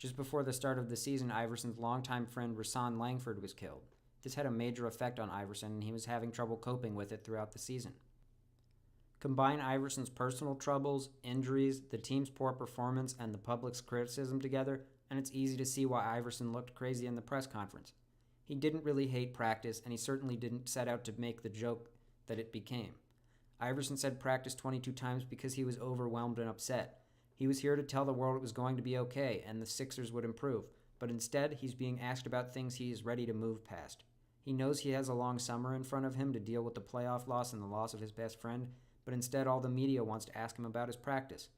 Just before the start of the season, Iverson's longtime friend Rasan Langford was killed. This had a major effect on Iverson, and he was having trouble coping with it throughout the season. Combine Iverson's personal troubles, injuries, the team's poor performance, and the public's criticism together, and it's easy to see why Iverson looked crazy in the press conference. He didn't really hate practice, and he certainly didn't set out to make the joke that it became. Iverson said practice 22 times because he was overwhelmed and upset. He was here to tell the world it was going to be okay and the Sixers would improve, but instead he's being asked about things he is ready to move past. He knows he has a long summer in front of him to deal with the playoff loss and the loss of his best friend, but instead all the media wants to ask him about his practice.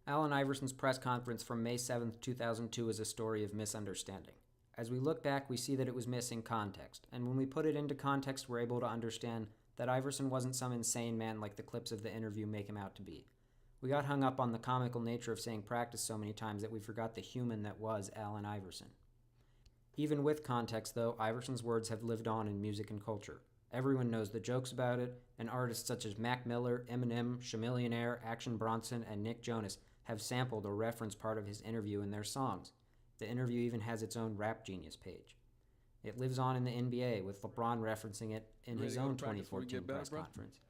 Allen Iverson's press conference from May 7, 2002 is a story of misunderstanding. As we look back, we see that it was missing context, and when we put it into context, we're able to understand that Iverson wasn't some insane man like the clips of the interview make him out to be. We got hung up on the comical nature of saying practice so many times that we forgot the human that was Allen Iverson. Even with context, though, Iverson's words have lived on in music and culture. Everyone knows the jokes about it, and artists such as Mac Miller, Eminem, Chamillionaire, Action Bronson, and Nick Jonas have sampled or referenced part of his interview in their songs. The interview even has its own Rap Genius page. It lives on in the NBA, with LeBron referencing it in his own 2014 press conference.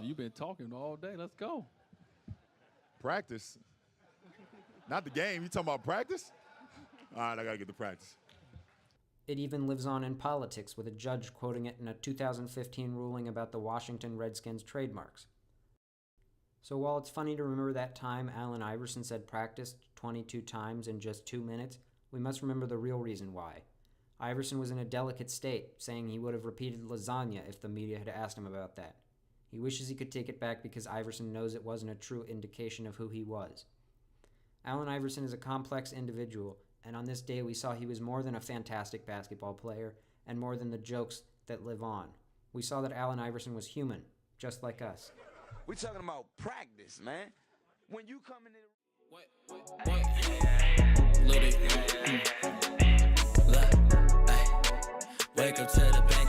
You've been talking all day. Let's go. Practice? Not the game. You talking about practice? All right, I got to get to practice. It even lives on in politics, with a judge quoting it in a 2015 ruling about the Washington Redskins trademarks. So while it's funny to remember that time Allen Iverson said practice 22 times in just 2 minutes, we must remember the real reason why. Iverson was in a delicate state, saying he would have repeated lasagna if the media had asked him about that. He wishes he could take it back because Iverson knows it wasn't a true indication of who he was. Allen Iverson is a complex individual, and on this day we saw he was more than a fantastic basketball player and more than the jokes that live on. We saw that Allen Iverson was human, just like us. We're talking about practice, man. When you come in Wake up to the bank.